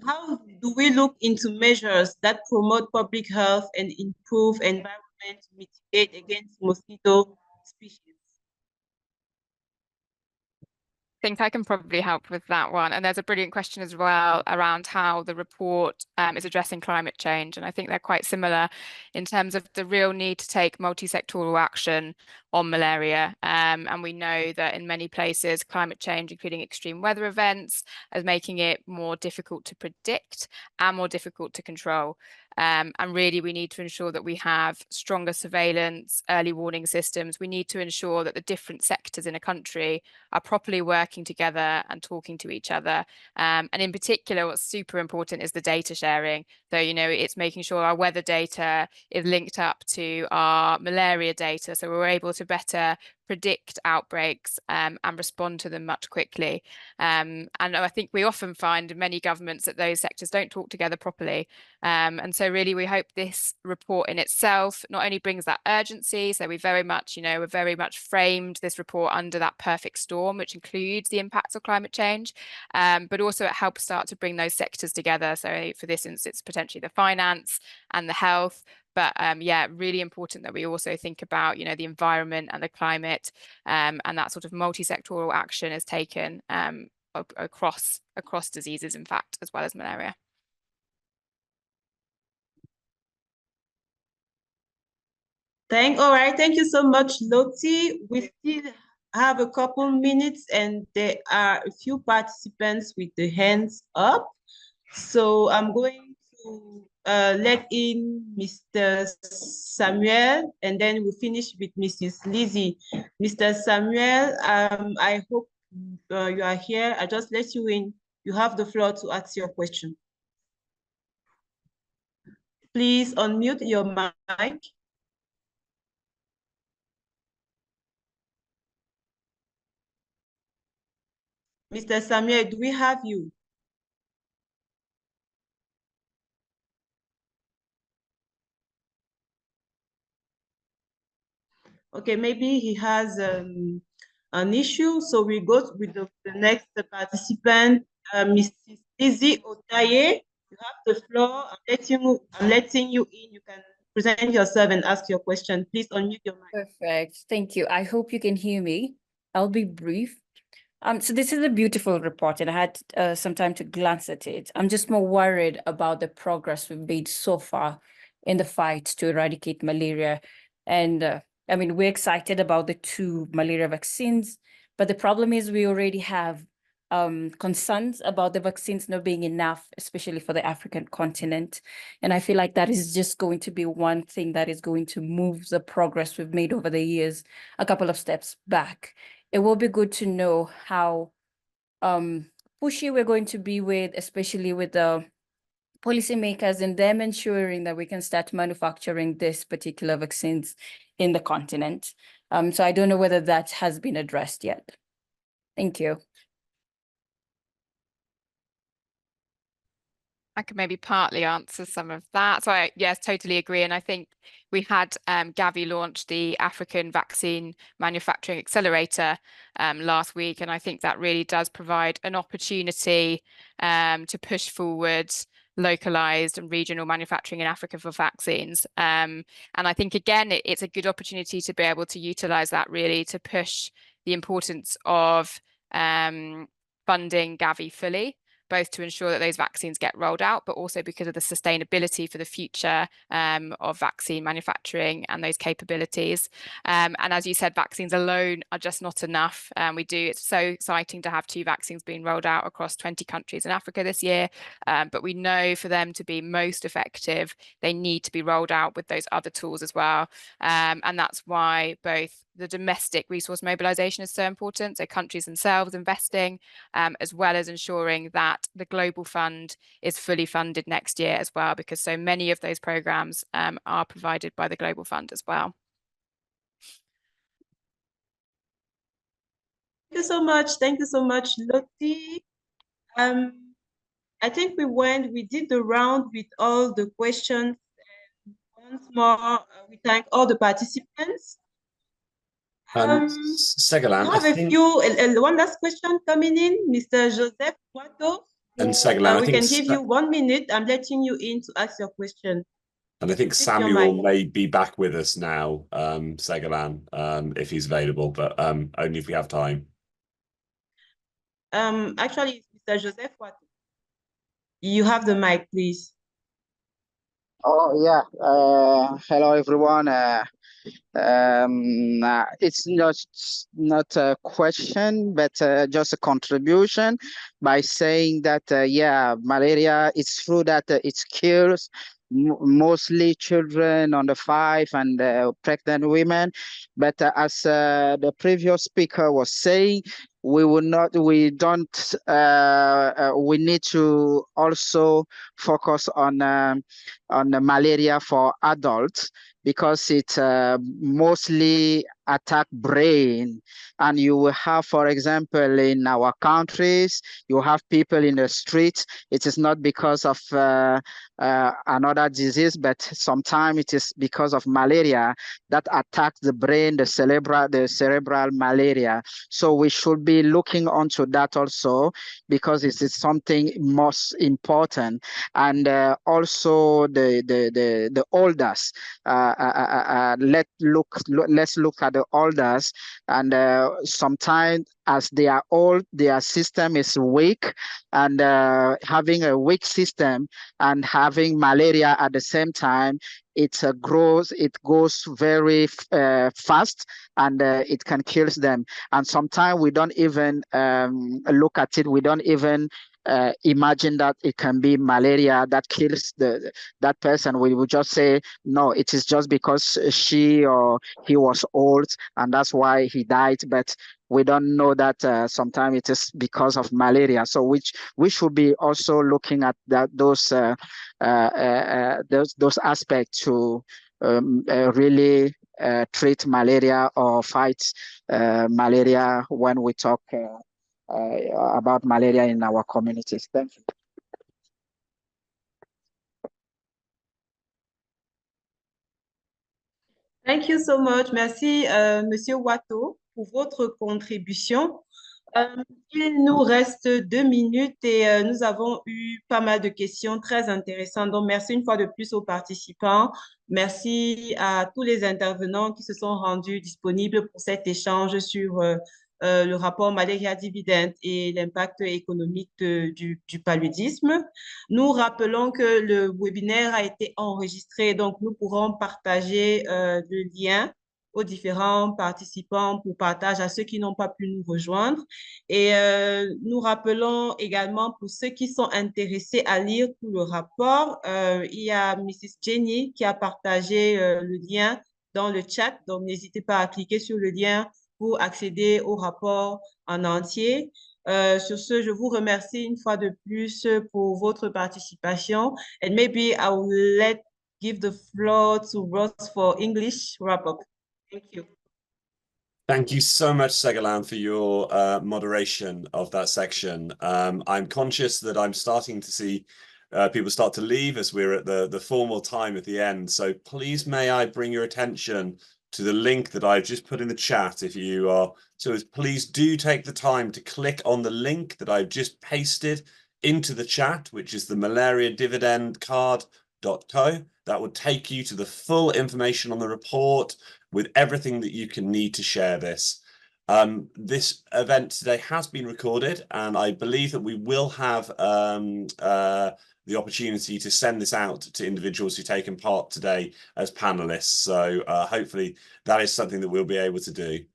how do we look into measures that promote public health and improve environment to mitigate against mosquito species? Think I can probably help with that one. And there's a brilliant question as well around how the report is addressing climate change. And I think they're quite similar in terms of the real need to take multi-sectoral action on malaria. And we know that in many places, climate change, including extreme weather events, is making it more difficult to predict and more difficult to control. And really, we need to ensure that we have stronger surveillance, early warning systems. We need to ensure that the different sectors in a country are properly working together and talking to each other. And in particular, what's super important is the data sharing. So, it's making sure our weather data is linked up to our malaria data, so we're able to better predict outbreaks and respond to them much quickly. And I think we often find in many governments that those sectors don't talk together properly. And so really we hope this report in itself not only brings that urgency, so we very much, we're very much framed this report under that perfect storm, which includes the impacts of climate change, but also it helps start to bring those sectors together. So for this instance, it's potentially the finance and the health, but yeah, really important that we also think about, the environment and the climate, and that sort of multi-sectoral action is taken across diseases, in fact, as well as malaria. All right, thank you so much, Lottie. We still have a couple minutes and there are a few participants with the hands up. So I'm going to let in Mr. Samuel, and then we'll finish with Mrs. Lizzie. Mr. Samuel, I hope you are here. I just let you in. You have the floor to ask your question. Please unmute your mic. Mr. Samuel, do we have you? Okay, maybe he has an issue. So we go with the next participant, Mrs. Lizzie Otaye. You have the floor. I'm letting you in. You can present yourself and ask your question. Please unmute your mic. Perfect. Thank you. I hope you can hear me. I'll be brief. So this is a beautiful report and I had some time to glance at it. I'm just more worried about the progress we've made so far in the fight to eradicate malaria. And I mean, we're excited about the 2 malaria vaccines, but the problem is we already have concerns about the vaccines not being enough, especially for the African continent. And I feel like that is just going to be one thing that is going to move the progress we've made over the years a couple of steps back. It will be good to know how pushy we're going to be with, especially with the policymakers and them ensuring that we can start manufacturing this particular vaccines in the continent. So I don't know whether that has been addressed yet. Thank you. I can maybe partly answer some of that. So I, yes, totally agree. And I think we had Gavi launch the African Vaccine Manufacturing Accelerator last week. And I think that really does provide an opportunity to push forward localized and regional manufacturing in Africa for vaccines. And I think, again, it's a good opportunity to be able to utilize that really to push the importance of funding Gavi fully. both to ensure that those vaccines get rolled out, but also because of the sustainability for the future of vaccine manufacturing and those capabilities. And as you said, vaccines alone are just not enough. It's so exciting to have 2 vaccines being rolled out across 20 countries in Africa this year. But we know for them to be most effective, they need to be rolled out with those other tools as well. And that's why both the domestic resource mobilization is so important, so countries themselves investing, as well as ensuring that the global fund is fully funded next year as well, because so many of those programs are provided by the global fund as well. Thank you so much. Thank you so much, Lottie. I think we did the round with all the questions. Once more, we thank all the participants. Segalan, I have one last question coming in, Mr. Joseph Wato. And Segalan, we can give you 1 minute. I'm letting you in to ask your question. And I think Samuel may be back with us now, Segalan, if he's available, but only if we have time. Actually, it's Mr. Joseph Wato. You have the mic, please. Oh, yeah. Hello, everyone. It's not a question, but just a contribution by saying that, yeah, malaria, it's true that it kills mostly children under 5 and pregnant women. But as the previous speaker was saying, we need to also focus on the malaria for adults, because it mostly attack brain. And you will have, for example, in our countries, you have people in the streets. It is not because of another disease, but sometimes it is because of malaria that attacks the brain, the cerebral malaria. So we should be looking onto that also, because it is something most important. And also the elders. Let's look at the elders, and sometimes as they are old, their system is weak, and having a weak system and having malaria at the same time, it goes very fast, and it can kill them. And sometimes we don't even look at it. We don't even imagine that it can be malaria that kills that person. We would just say, no, it is just because she or he was old and that's why he died. But we don't know that sometimes it is because of malaria. So we should be also looking at those aspects to really treat malaria or fight malaria when we talk about malaria in our communities. Thank you. Thank you so much. Merci, Monsieur Wato, pour votre contribution. Il nous reste 2 minutes et nous avons eu pas mal de questions très intéressantes. Donc, merci une fois de plus aux participants. Merci à tous les intervenants qui se sont rendus disponibles pour cet échange sur le rapport Malaria Dividend et l'impact économique du paludisme. Nous rappelons que le webinaire a été enregistré, donc nous pourrons partager le lien aux différents participants pour partage à ceux qui n'ont pas pu nous rejoindre. Et nous rappelons également pour ceux qui sont intéressés à lire tout le rapport, il y a Mrs. Jenny qui a partagé le lien dans le chat, donc n'hésitez pas à cliquer sur le lien pour accéder au rapport en entier. Sur ce, je vous remercie une fois de plus pour votre participation. And maybe I will give the floor to Ross for English wrap-up. Thank you. Thank you so much, Segalan, for your moderation of that section. I'm conscious that I'm starting to see people start to leave as we're at the formal time at the end. So please, may I bring your attention to the link that I've just put in the chat. If you are, so please do take the time to click on the link that I've just pasted into the chat, which is the Malaria Dividend card.co. That will take you to the full information on the report with everything that you can need to share this. This event today has been recorded, and I believe that we will have the opportunity to send this out to individuals who've taken part today as panelists. So hopefully that is something that we'll be able to do.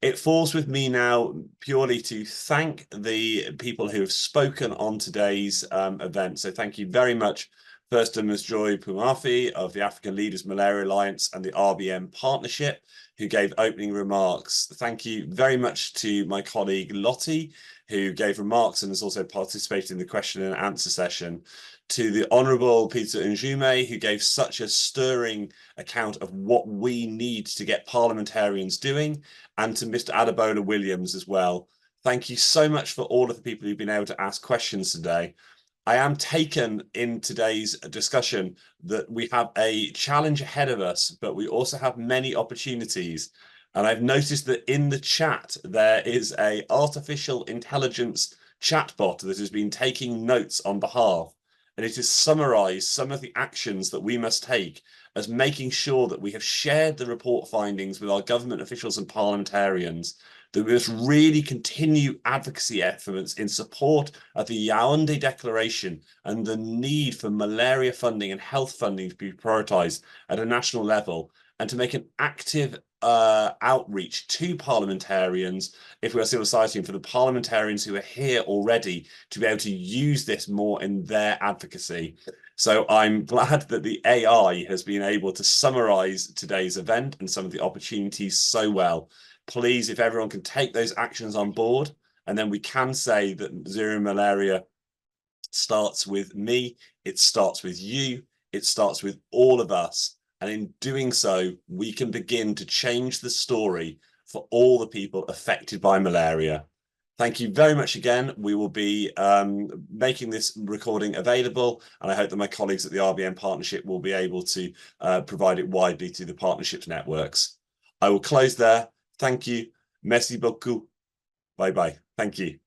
It falls with me now purely to thank the people who have spoken on today's event. So thank you very much. First to Ms. Joy Pumafi of the African Leaders Malaria Alliance and the RBM Partnership, who gave opening remarks. Thank you very much to my colleague Lottie, who gave remarks and has also participated in the question and answer session. To the Honourable Peter Njume, who gave such a stirring account of what we need to get parliamentarians doing, and to Mr. Adebola Williams as well. Thank you so much for all of the people who've been able to ask questions today. I am taken in today's discussion that we have a challenge ahead of us, but we also have many opportunities. And I've noticed that in the chat, there is an artificial intelligence chatbot that has been taking notes on behalf. And it has summarized some of the actions that we must take as making sure that we have shared the report findings with our government officials and parliamentarians, that we must really continue advocacy efforts in support of the Yaoundé Declaration and the need for malaria funding and health funding to be prioritised at a national level, and to make an active outreach to parliamentarians, if we are civil society, and for the parliamentarians who are here already to be able to use this more in their advocacy. So I'm glad that the AI has been able to summarise today's event and some of the opportunities so well. Please, if everyone can take those actions on board, and then we can say that zero malaria starts with me, it starts with you, it starts with all of us. And in doing so, we can begin to change the story for all the people affected by malaria. Thank you very much again. We will be making this recording available, and I hope that my colleagues at the RBM Partnership will be able to provide it widely to the partnerships networks. I will close there. Thank you. Merci beaucoup. Bye-bye. Thank you.